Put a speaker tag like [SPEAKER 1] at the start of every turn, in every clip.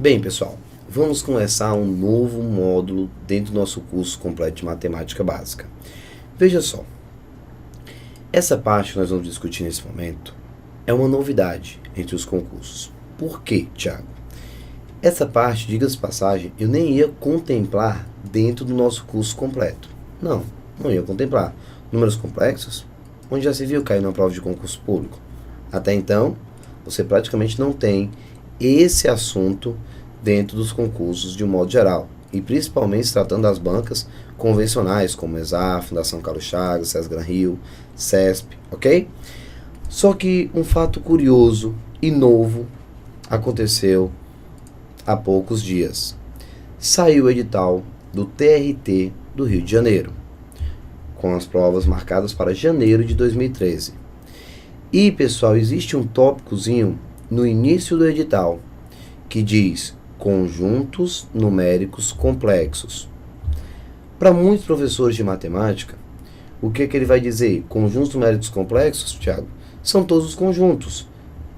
[SPEAKER 1] Bem, pessoal, vamos começar um novo módulo dentro do nosso curso completo de matemática básica. Veja só, essa parte que nós vamos discutir nesse momento é uma novidade entre os concursos. Por quê, Thiago? Essa parte, diga-se de passagem, eu nem ia contemplar dentro do nosso curso completo. Não ia contemplar. Números complexos, onde já se viu cair numa prova de concurso público. Até então, você praticamente não tem esse assunto dentro dos concursos de um modo geral, e principalmente se tratando das bancas convencionais, como ESA, Fundação Carlos Chagas, César Rio, CESP, ok? Só que um fato curioso e novo aconteceu há poucos dias. Saiu o edital do TRT do Rio de Janeiro, com as provas marcadas para janeiro de 2013. E, pessoal, existe um tópicozinho no início do edital que diz conjuntos numéricos complexos. Para muitos professores de matemática, o que ele vai dizer? Conjuntos numéricos complexos, Thiago, são todos os conjuntos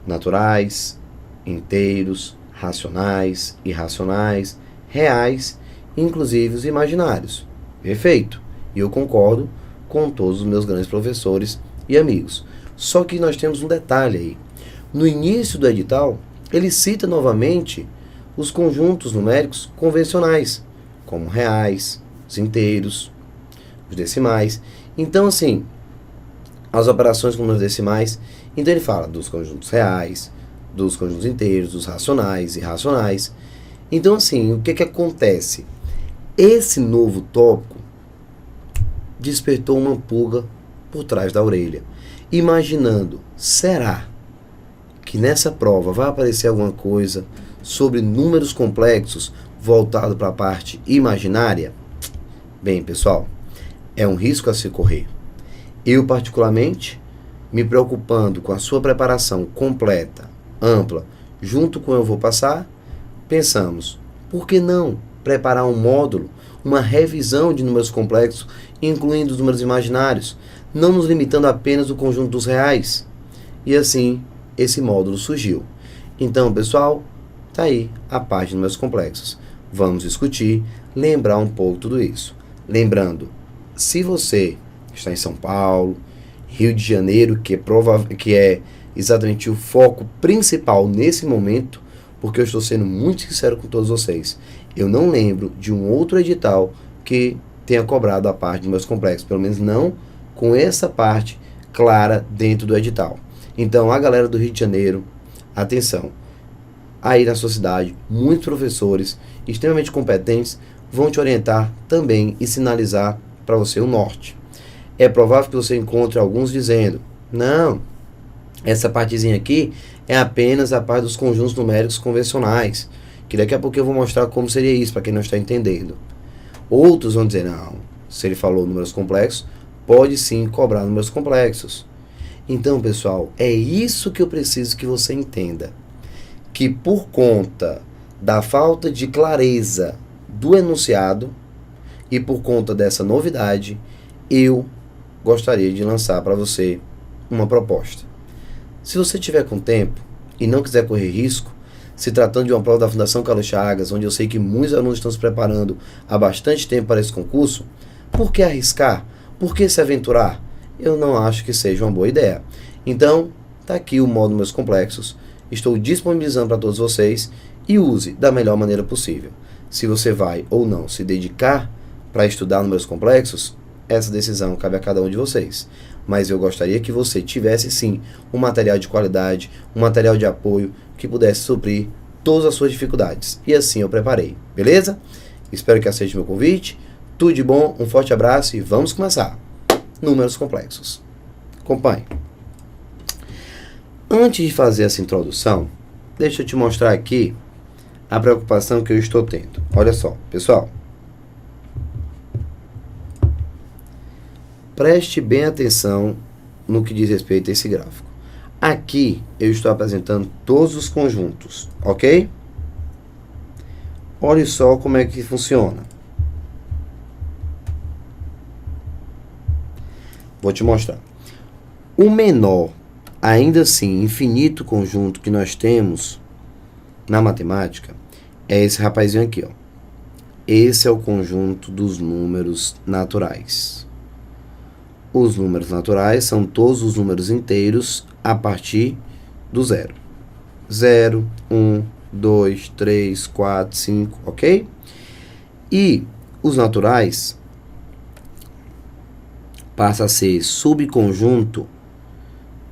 [SPEAKER 1] naturais, inteiros, racionais, irracionais, reais, inclusive os imaginários. Perfeito. E eu concordo com todos os meus grandes professores e amigos. Só que nós temos um detalhe aí. No início do edital, ele cita novamente os conjuntos numéricos convencionais, como reais, os inteiros, os decimais. Então, assim, as operações com números decimais. Então, ele fala dos conjuntos reais, dos conjuntos inteiros, dos racionais, irracionais. Então, assim, o que acontece? Esse novo tópico despertou uma pulga por trás da orelha, imaginando, será que nessa prova vai aparecer alguma coisa sobre números complexos voltado para a parte imaginária? Bem, pessoal, é um risco a se correr. Eu, particularmente, me preocupando com a sua preparação completa, ampla, junto com o eu vou passar, pensamos, por que não preparar um módulo, uma revisão de números complexos, incluindo os números imaginários, não nos limitando apenas ao conjunto dos reais? E assim, esse módulo surgiu. Então, pessoal, tá aí a parte de números complexos. Vamos discutir, lembrar um pouco tudo isso. Lembrando, se você está em São Paulo, Rio de Janeiro, que é exatamente o foco principal nesse momento, porque eu estou sendo muito sincero com todos vocês, eu não lembro de um outro edital que tenha cobrado a parte de números complexos, pelo menos não com essa parte clara dentro do edital. Então, a galera do Rio de Janeiro, atenção, aí na sua cidade, muitos professores extremamente competentes vão te orientar também e sinalizar para você o norte. É provável que você encontre alguns dizendo, não, essa partezinha aqui é apenas a parte dos conjuntos numéricos convencionais, que daqui a pouco eu vou mostrar como seria isso, para quem não está entendendo. Outros vão dizer, não, se ele falou números complexos, pode sim cobrar números complexos. Então, pessoal, é isso que eu preciso que você entenda. Que por conta da falta de clareza do enunciado e por conta dessa novidade, eu gostaria de lançar para você uma proposta. Se você tiver com tempo e não quiser correr risco, se tratando de uma prova da Fundação Carlos Chagas, onde eu sei que muitos alunos estão se preparando há bastante tempo para esse concurso, por que arriscar? Por que se aventurar? Eu não acho que seja uma boa ideia. Então, está aqui o módulo Números Complexos. Estou disponibilizando para todos vocês e use da melhor maneira possível. Se você vai ou não se dedicar para estudar números complexos, essa decisão cabe a cada um de vocês. Mas eu gostaria que você tivesse sim um material de qualidade, um material de apoio que pudesse suprir todas as suas dificuldades. E assim eu preparei, beleza? Espero que aceite meu convite. Tudo de bom, um forte abraço e vamos começar. Números complexos. Acompanhe. Antes de fazer essa introdução, deixa eu te mostrar aqui a preocupação que eu estou tendo. Olha só, pessoal. Preste bem atenção no que diz respeito a esse gráfico. Aqui eu estou apresentando todos os conjuntos, ok? Olha só como é que funciona. Vou te mostrar. O menor, ainda assim, infinito conjunto que nós temos na matemática é esse rapazinho aqui, ó. Esse é o conjunto dos números naturais. Os números naturais são todos os números inteiros a partir do zero. 0, 1, 2, 3, 4, 5, ok? E os naturais passa a ser subconjunto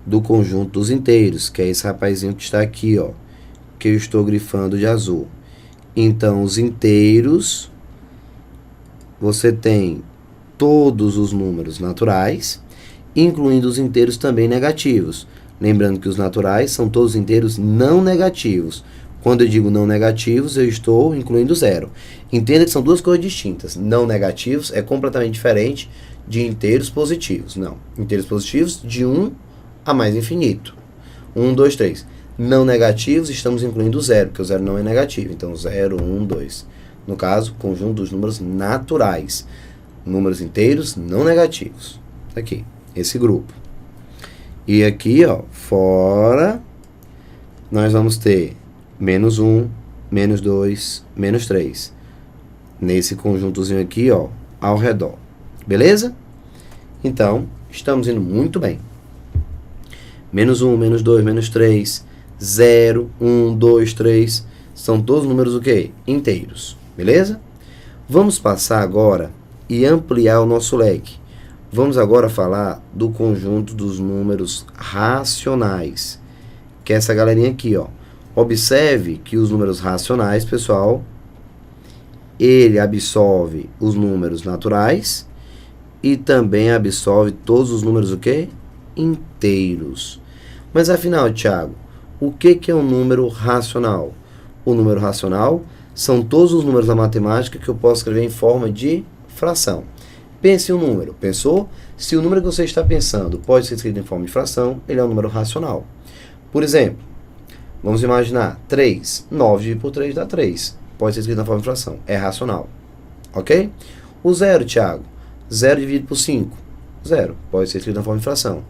[SPEAKER 1] do conjunto dos inteiros, que é esse rapazinho que está aqui, ó, que eu estou grifando de azul. Então, os inteiros, você tem todos os números naturais, incluindo os inteiros também negativos. Lembrando que os naturais são todos inteiros não negativos. Quando eu digo não negativos, eu estou incluindo zero. Entenda que são duas coisas distintas. Não negativos é completamente diferente de inteiros positivos. Não. Inteiros positivos de 1 a mais infinito. 1, 2, 3. Não negativos, estamos incluindo zero, porque o zero não é negativo. Então, 0, 1, 2. No caso, conjunto dos números naturais. Números inteiros não negativos. Aqui, esse grupo. E aqui, ó, fora, nós vamos ter menos 1, menos 2, menos 3. Nesse conjuntozinho aqui, ó, ao redor. Beleza? Então, estamos indo muito bem. Menos 1, menos 2, menos 3, 0, 1, 2, 3. São todos números o quê? Inteiros. Beleza? Vamos passar agora e ampliar o nosso leque. Vamos agora falar do conjunto dos números racionais, que é essa galerinha aqui, ó. Observe que os números racionais, pessoal, ele absorve os números naturais e também absorve todos os números o quê? Inteiros. Mas afinal, Thiago, o que é um número racional? O número racional são todos os números da matemática que eu posso escrever em forma de fração. Pense em um número. Pensou? Se o número que você está pensando pode ser escrito em forma de fração, ele é um número racional. Por exemplo, vamos imaginar 3. 9 dividido por 3 dá 3. Pode ser escrito na forma de fração. É racional. Ok? O 0, Thiago. 0 dividido por 5. 0. Pode ser escrito na forma de fração.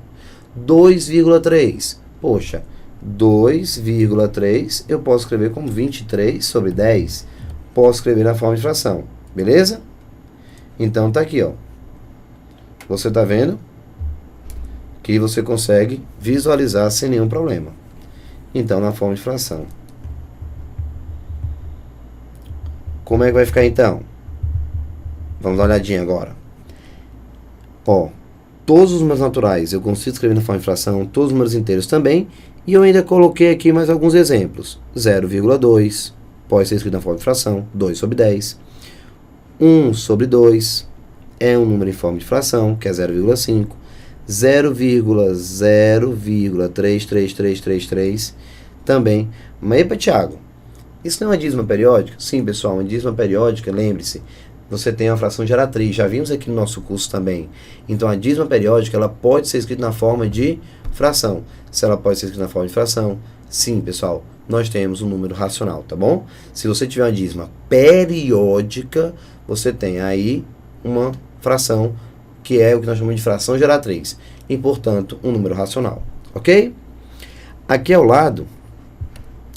[SPEAKER 1] 2,3. Poxa, 2,3 eu posso escrever como 23 sobre 10. Posso escrever na forma de fração. Beleza? Então, tá aqui, ó. Você tá vendo que você consegue visualizar sem nenhum problema. Então, na forma de fração. Como é que vai ficar, então? Vamos dar uma olhadinha agora. Ó, todos os números naturais eu consigo escrever na forma de fração, todos os números inteiros também, e eu ainda coloquei aqui mais alguns exemplos. 0,2 pode ser escrito na forma de fração, 2 sobre 10. 1 sobre 2 é um número em forma de fração, que é 0,5. 0,0,33333 também. Mas, epa, Thiago, isso não é uma dízima periódica? Sim, pessoal, uma dízima periódica, lembre-se, você tem uma fração geratriz, já vimos aqui no nosso curso também. Então, a dízima periódica, ela pode ser escrita na forma de fração. Se ela pode ser escrita na forma de fração, sim, pessoal, nós temos um número racional, tá bom? Se você tiver uma dízima periódica, você tem aí uma fração, que é o que nós chamamos de fração geratriz, e, portanto, um número racional, ok? Aqui ao lado,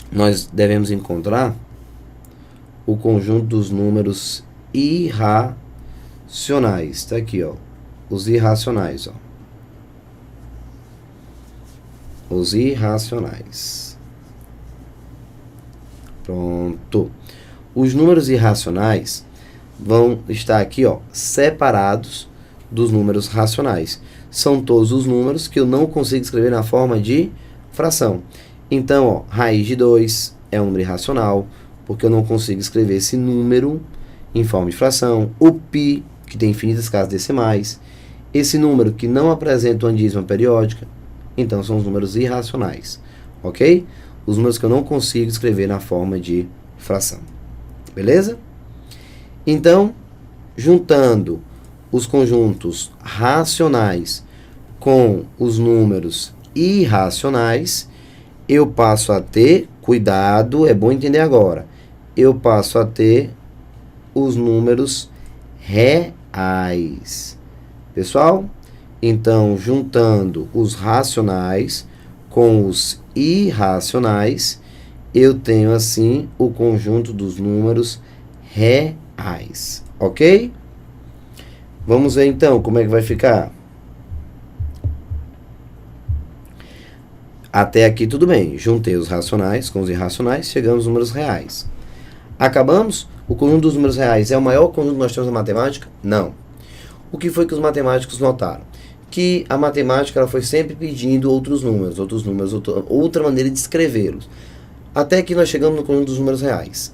[SPEAKER 1] nós devemos encontrar o conjunto dos números irracionais. Está aqui, ó, os irracionais, ó. Os irracionais. Pronto. Os números irracionais vão estar aqui, ó, separados dos números racionais. São todos os números que eu não consigo escrever na forma de fração. Então, ó, raiz de 2 é um número irracional, porque eu não consigo escrever esse número em forma de fração. O π, que tem infinitas casas decimais. Esse número que não apresenta uma dízima periódica. Então, são os números irracionais. Ok? Os números que eu não consigo escrever na forma de fração. Beleza? Então, juntando os conjuntos racionais com os números irracionais, eu passo a ter, cuidado, é bom entender agora, eu passo a ter os números reais. Pessoal, então, juntando os racionais com os irracionais, eu tenho assim o conjunto dos números reais, ok? Vamos ver então como é que vai ficar. Até aqui tudo bem, juntei os racionais com os irracionais, chegamos aos números reais. Acabamos? O conjunto dos números reais é o maior conjunto que nós temos na matemática? Não. O que foi que os matemáticos notaram? Que a matemática ela foi sempre pedindo outros números, outra maneira de escrevê-los. Até que nós chegamos no conjunto dos números reais.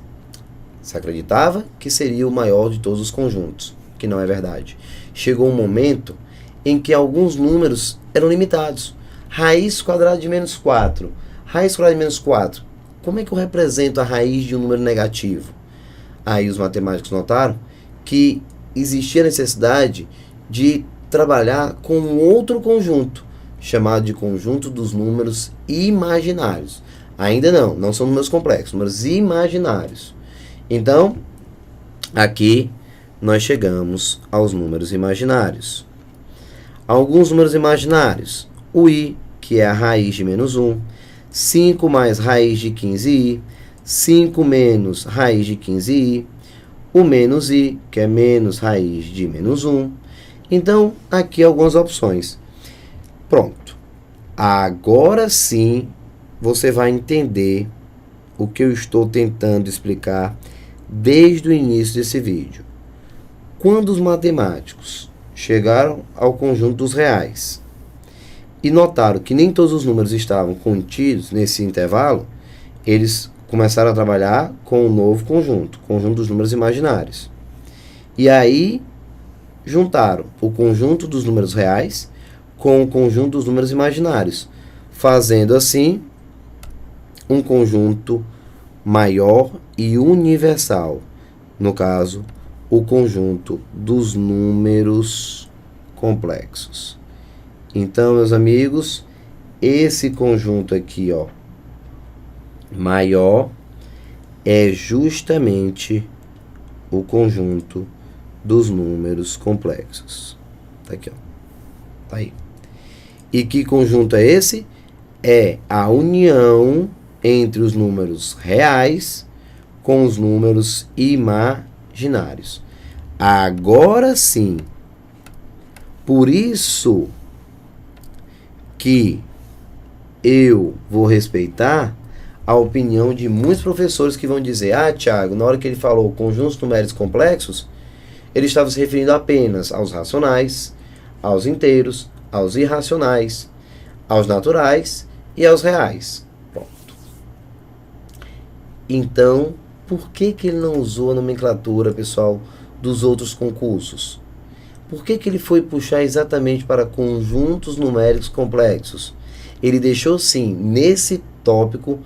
[SPEAKER 1] Se acreditava que seria o maior de todos os conjuntos, que não é verdade. Chegou um momento em que alguns números eram limitados. Raiz quadrada de menos 4. Raiz quadrada de menos 4. Como é que eu represento a raiz de um número negativo? Aí os matemáticos notaram que existia a necessidade de trabalhar com um outro conjunto, chamado de conjunto dos números imaginários. Ainda não são números complexos, números imaginários. Então, aqui nós chegamos aos números imaginários. Alguns números imaginários, o i, que é a raiz de menos 1, 5 mais raiz de 15i, 5 menos raiz de 15i, o menos i, que é menos raiz de menos 1. Então, aqui algumas opções. Pronto. Agora sim, você vai entender o que eu estou tentando explicar desde o início desse vídeo. Quando os matemáticos chegaram ao conjunto dos reais e notaram que nem todos os números estavam contidos nesse intervalo, eles começaram a trabalhar com um novo conjunto dos números imaginários. E aí juntaram o conjunto dos números reais com o conjunto dos números imaginários, fazendo assim um conjunto maior e universal. No caso, o conjunto dos números complexos. Então, meus amigos, esse conjunto aqui, ó, maior, é justamente o conjunto dos números complexos. Tá aqui, ó. Tá aí. E que conjunto é esse? É a união entre os números reais com os números imaginários. Agora sim. Por isso que eu vou respeitar a opinião de muitos professores que vão dizer: ah, Thiago, na hora que ele falou conjuntos numéricos complexos, ele estava se referindo apenas aos racionais, aos inteiros, aos irracionais, aos naturais e aos reais. Pronto. Então, por que ele não usou a nomenclatura, pessoal, dos outros concursos? Por que ele foi puxar exatamente para conjuntos numéricos complexos? Ele deixou, sim, nesse tópico,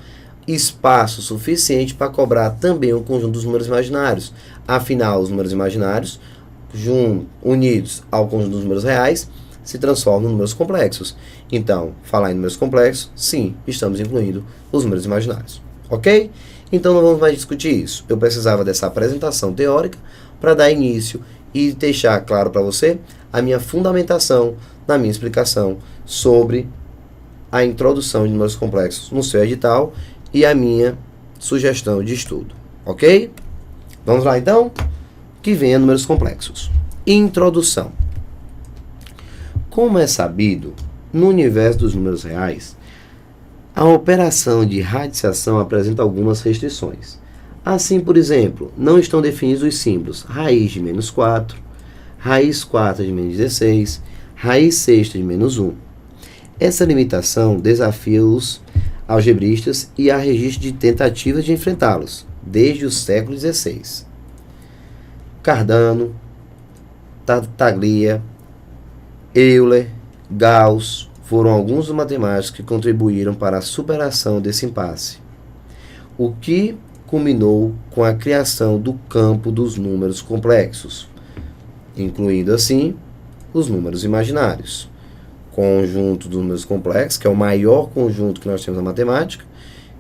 [SPEAKER 1] espaço suficiente para cobrar também o conjunto dos números imaginários. Afinal, os números imaginários, unidos ao conjunto dos números reais, se transformam em números complexos. Então, falar em números complexos, sim, estamos incluindo os números imaginários. Ok? Então, não vamos mais discutir isso. Eu precisava dessa apresentação teórica para dar início e deixar claro para você a minha fundamentação na minha explicação sobre a introdução de números complexos no seu edital e a minha sugestão de estudo. Ok? Vamos lá, então? Que venha números complexos. Introdução. Como é sabido, no universo dos números reais, a operação de radiciação apresenta algumas restrições. Assim, por exemplo, não estão definidos os símbolos raiz de menos 4, raiz quarta de menos 16, raiz sexta de menos 1. Essa limitação desafia os algebristas e há registro de tentativas de enfrentá-los, desde o século XVI. Cardano, Tartaglia, Euler, Gauss foram alguns dos matemáticos que contribuíram para a superação desse impasse, o que culminou com a criação do campo dos números complexos, incluindo assim os números imaginários. Conjunto dos números complexos, que é o maior conjunto que nós temos na matemática,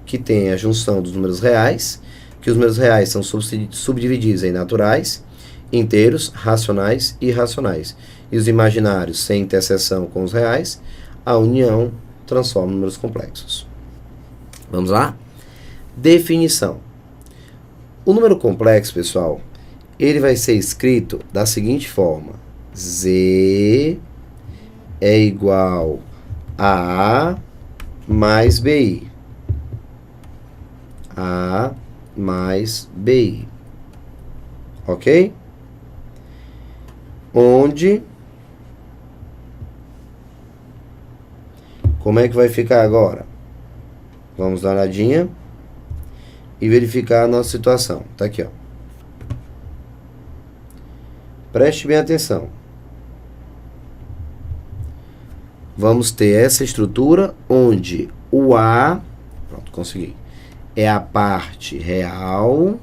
[SPEAKER 1] que tem a junção dos números reais, que os números reais são subdivididos em naturais, inteiros, racionais e irracionais. E os imaginários, sem interseção com os reais, a união transforma em números complexos. Vamos lá? Definição. O número complexo, pessoal, ele vai ser escrito da seguinte forma. Z é igual a mais BI. A mais BI. Ok? Onde... Como é que vai ficar agora? Vamos dar uma olhadinha e verificar a nossa situação. Tá aqui, ó. Preste bem atenção. Vamos ter essa estrutura onde o A, pronto, consegui, é a parte real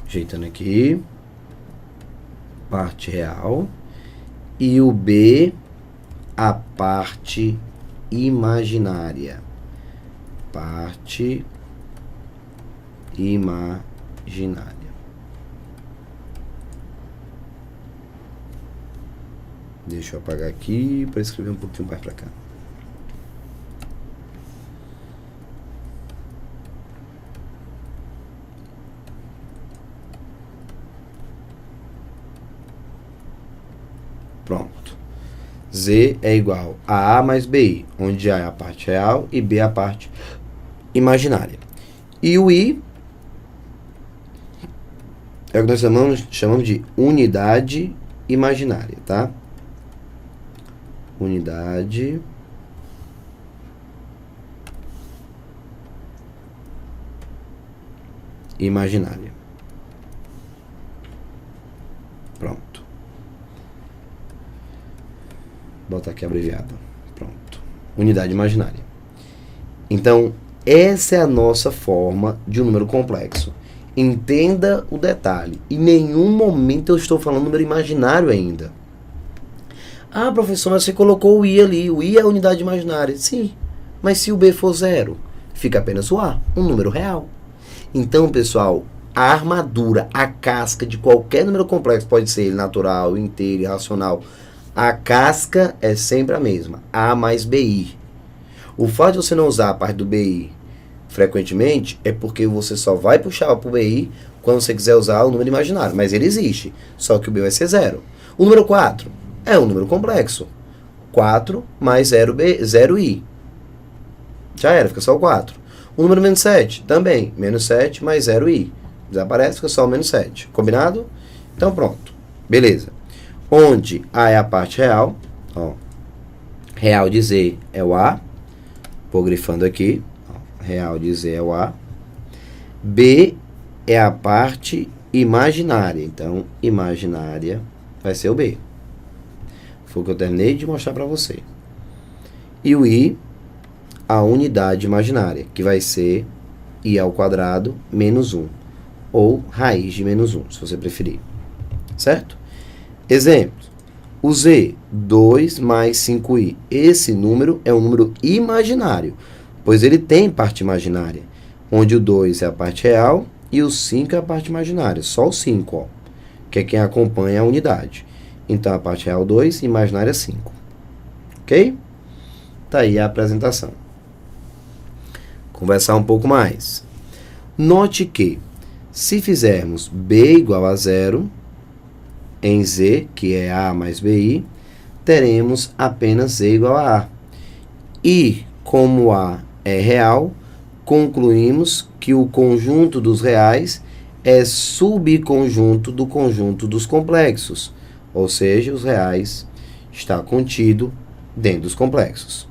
[SPEAKER 1] ajeitando aqui, parte real, e o B, a parte imaginária, parte imaginária. Deixa eu apagar aqui para escrever um pouquinho mais para cá. Pronto. Z é igual a A mais BI, onde A é a parte real e B é a parte imaginária. E o I é o que nós chamamos de unidade imaginária, tá? Unidade imaginária. Pronto. Bota aqui abreviado. Pronto. Unidade imaginária. Então, essa é a nossa forma de um número complexo. Entenda o detalhe. Em nenhum momento eu estou falando número imaginário ainda. Ah, professor, mas você colocou o I ali. O I é a unidade imaginária. Sim, mas se o B for zero, fica apenas o A, um número real. Então, pessoal, a armadura, a casca de qualquer número complexo, pode ser natural, inteiro, irracional, a casca é sempre a mesma, A mais BI. O fato de você não usar a parte do BI frequentemente é porque você só vai puxar para o BI quando você quiser usar o número imaginário, mas ele existe, só que o B vai ser zero. O número 4 é um número complexo. 4 mais 0i. Já era, fica só o 4. O número menos 7 também. Menos 7 mais 0i. Desaparece, fica só o menos 7. Combinado? Então pronto. Beleza. Onde A é a parte real. Ó, real de Z é o A. Vou grifando aqui. Ó, real de Z é o A. B é a parte imaginária. Então, imaginária vai ser o B. Foi o que eu terminei de mostrar para você. E o I, a unidade imaginária, que vai ser I ao quadrado menos 1. Ou raiz de menos 1, se você preferir. Certo? Exemplo. O Z, 2 mais 5i. Esse número é um número imaginário, pois ele tem parte imaginária, onde o 2 é a parte real e o 5 é a parte imaginária. Só o 5, ó, que é quem acompanha a unidade. Então, a parte real 2, imaginária 5. Ok? Tá aí a apresentação. Conversar um pouco mais. Note que, se fizermos B igual a 0, em Z, que é A mais BI, teremos apenas Z igual a A. E, como A é real, concluímos que o conjunto dos reais é subconjunto do conjunto dos complexos. Ou seja, os reais está contido dentro dos complexos.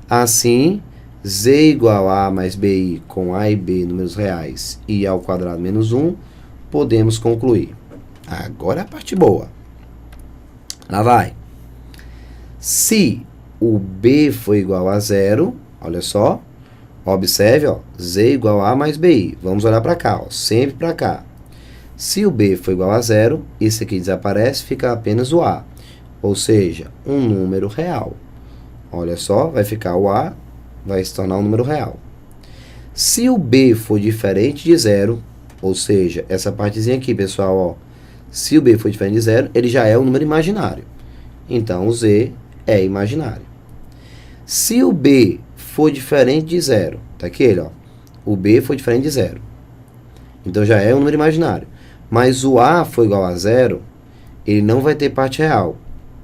[SPEAKER 1] Assim, Z igual a mais BI com A e B números reais e ao quadrado menos 1, podemos concluir. Agora é a parte boa. Lá vai. Se o B for igual a 0, olha só, observe, ó, Z igual a mais BI. Vamos olhar para cá, ó, sempre para cá. Se o B for igual a 0, isso aqui desaparece, fica apenas o A. Ou seja, um número real. Olha só, vai ficar o A, vai se tornar um número real. Se o B for diferente de 0, ou seja, essa partezinha aqui, pessoal, ó, se o B for diferente de 0, ele já é um número imaginário. Então, o Z é imaginário. Se o B for diferente de zero, tá aqui ele, ó. O B foi diferente de zero. Então já é um número imaginário. Mas o A for igual a zero, ele não vai ter parte real.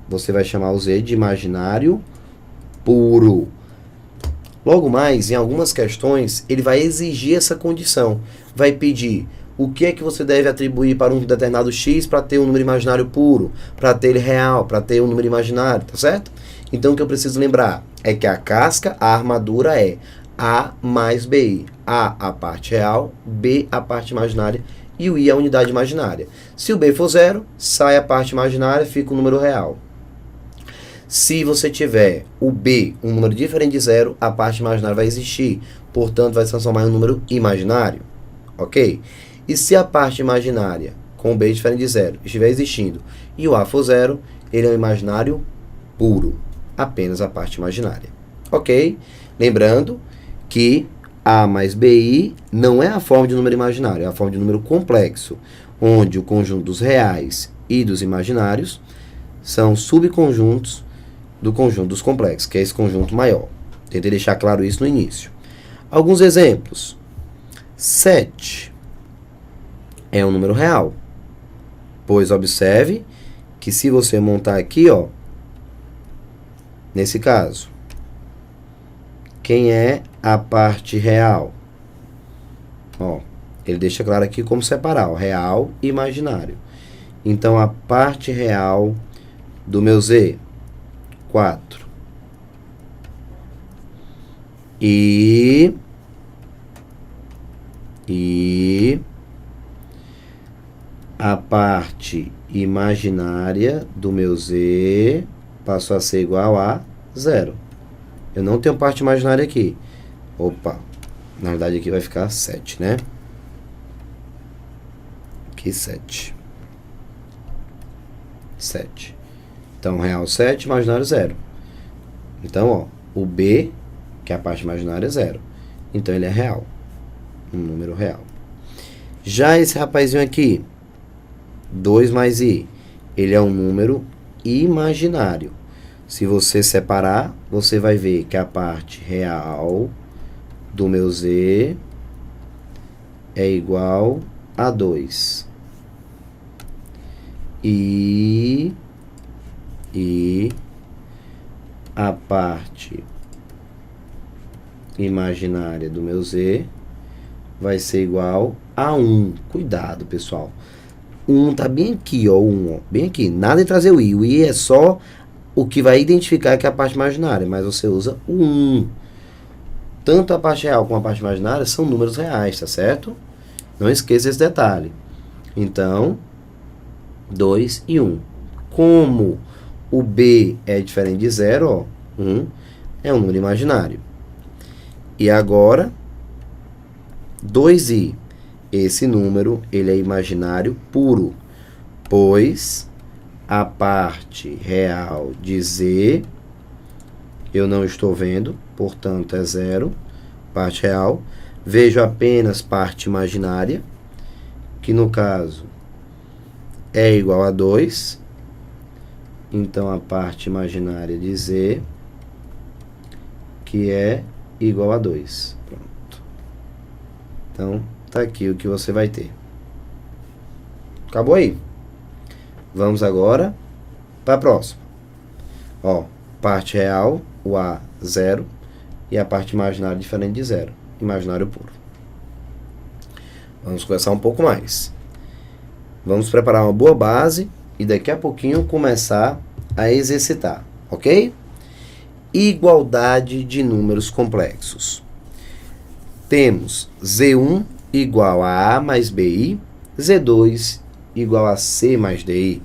[SPEAKER 1] Você vai chamar o Z de imaginário puro. Logo mais, em algumas questões, ele vai exigir essa condição. Vai pedir o que é que você deve atribuir para um determinado X para ter um número imaginário puro, para ter ele real, para ter um número imaginário, tá certo? Então o que eu preciso lembrar é que a casca, a armadura é A mais BI. A parte real, B a parte imaginária e o I a unidade imaginária. Se o B for zero, sai a parte imaginária, fica o número real. Se você tiver o B, um número diferente de zero, a parte imaginária vai existir, portanto vai se transformar em um número imaginário, ok? E se a parte imaginária com o B diferente de zero estiver existindo e o A for zero, ele é um imaginário puro, apenas a parte imaginária, ok? Lembrando que A mais BI não é a forma de número imaginário, é a forma de número complexo, onde o conjunto dos reais e dos imaginários são subconjuntos do conjunto dos complexos, que é esse conjunto maior. Tentei deixar claro isso no início. Alguns exemplos. 7 é um número real, pois observe que se você montar aqui, ó, nesse caso, quem é a parte real? Ó, ele deixa claro aqui como separar, ó, real e imaginário. Então, a parte real do meu Z, 4. E a parte imaginária do meu Z passou a ser igual a 0. Eu não tenho parte imaginária aqui. Opa, na verdade aqui vai ficar 7, né? Aqui 7. 7. Então, real 7, imaginário 0. Então, ó, o B, que é a parte imaginária, é 0. Então, ele é real. Um número real. Já esse rapazinho aqui, 2 mais I, ele é um número imaginário. Se você separar, você vai ver que a parte real do meu Z é igual a 2. E a parte imaginária do meu Z vai ser igual a 1. Cuidado, pessoal. 1 tá bem aqui, ó, 1, ó, bem aqui. Nada de trazer o I. O I é só o que vai identificar que é a parte imaginária, mas você usa o 1. Tanto a parte real como a parte imaginária são números reais, tá certo? Não esqueça esse detalhe. Então, 2 e 1. Como o B é diferente de 0, ó, 1 é um número imaginário. E agora, 2i. Esse número, ele é imaginário puro, pois a parte real de Z eu não estou vendo, portanto é 0, parte real. Vejo apenas parte imaginária, que no caso é igual a 2. Então, a parte imaginária de Z, que é igual a 2. Pronto. Então, tá aqui o que você vai ter. Acabou aí? Vamos agora para a próxima. Ó, parte real, o A, 0. E a parte imaginária diferente de 0. Imaginário puro. Vamos conversar um pouco mais. Vamos preparar uma boa base e daqui a pouquinho começar a exercitar, ok? Igualdade de números complexos. Temos Z1 igual a A mais BI, Z2 igual a C mais DI.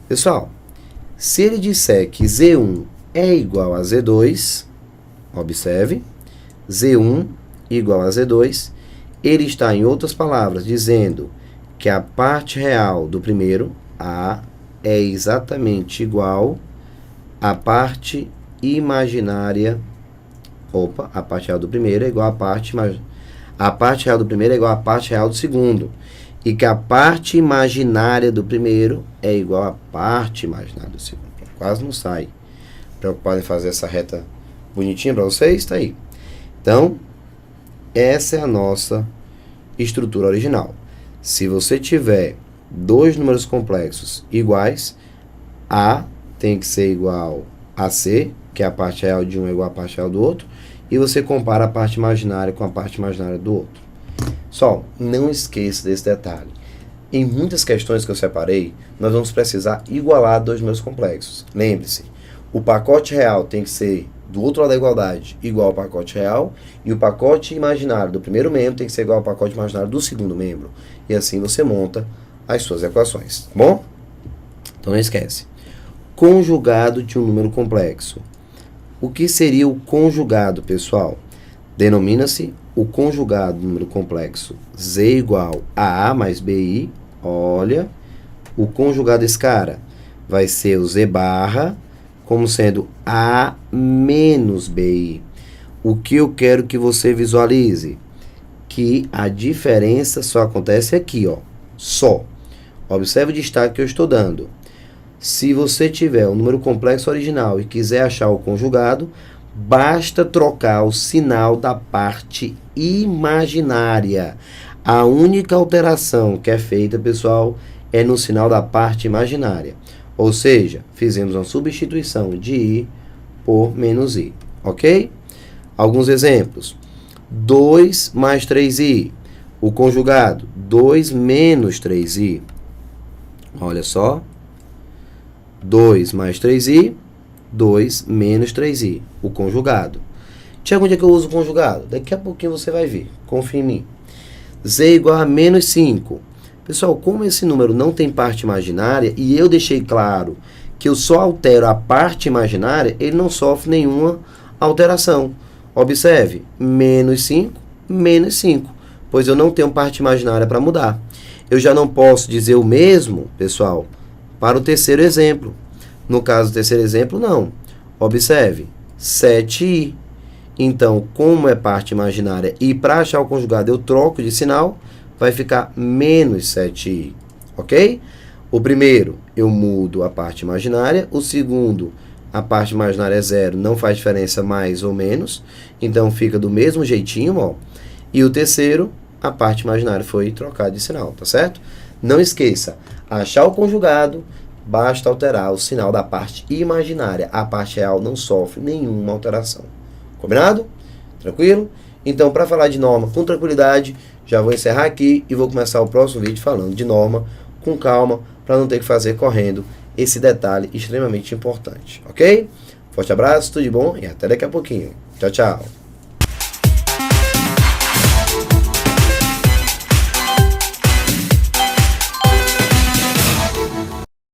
[SPEAKER 1] Pessoal, se ele disser que Z1 é igual a Z2, observe, Z1 igual a Z2, ele está, em outras palavras, dizendo que a parte real do primeiro, A, é exatamente igual à parte imaginária. Opa, a parte real do primeiro é igual à parte real do primeiro é igual à parte real do segundo. E que a parte imaginária do primeiro é igual à parte imaginária do segundo. Quase não sai. Preocupado em fazer essa reta Bonitinho para vocês? Tá aí. Então, essa é a nossa estrutura original. Se você tiver dois números complexos iguais, A tem que ser igual a C, que é a parte real de um é igual à parte real do outro, e você compara a parte imaginária com a parte imaginária do outro. Só, não esqueça desse detalhe. Em muitas questões que eu separei, nós vamos precisar igualar dois números complexos. Lembre-se, o pacote real tem que ser do outro lado da igualdade igual ao pacote real, e o pacote imaginário do primeiro membro tem que ser igual ao pacote imaginário do segundo membro. E assim você monta as suas equações, tá bom? Então não esquece. Conjugado de um número complexo. O que seria o conjugado, pessoal? Denomina-se o conjugado do número complexo z igual a A mais BI. Olha, o conjugado desse cara vai ser o z barra como sendo A menos BI. O que eu quero que você visualize? Que a diferença só acontece aqui, ó. Só. Observe o destaque que eu estou dando. Se você tiver o número complexo original e quiser achar o conjugado, basta trocar o sinal da parte imaginária. A única alteração que é feita, pessoal, é no sinal da parte imaginária. Ou seja, fizemos uma substituição de i por menos i, ok? Alguns exemplos. 2 mais 3i. O conjugado, 2 menos 3i. Olha só. 2 mais 3i, 2 menos 3i. O conjugado. Tiago, onde é que eu uso o conjugado? Daqui a pouquinho você vai ver. Confia em mim. Z igual a menos 5. Pessoal, como esse número não tem parte imaginária, e eu deixei claro que eu só altero a parte imaginária, ele não sofre nenhuma alteração. Observe, menos 5, menos 5, pois eu não tenho parte imaginária para mudar. Eu já não posso dizer o mesmo, pessoal, para o terceiro exemplo. No caso do terceiro exemplo, não. Observe, 7i. Então, como é parte imaginária e para achar o conjugado eu troco de sinal, vai ficar menos 7i, ok? O primeiro, eu mudo a parte imaginária. O segundo, a parte imaginária é 0, não faz diferença mais ou menos. Então, fica do mesmo jeitinho, ó. E o terceiro, a parte imaginária foi trocada de sinal, tá certo? Não esqueça, achar o conjugado, basta alterar o sinal da parte imaginária. A parte real não sofre nenhuma alteração. Combinado? Tranquilo? Então, para falar de norma com tranquilidade, já vou encerrar aqui e vou começar o próximo vídeo falando de norma com calma, para não ter que fazer correndo esse detalhe extremamente importante, ok? Forte abraço, tudo de bom e até daqui a pouquinho. Tchau, tchau.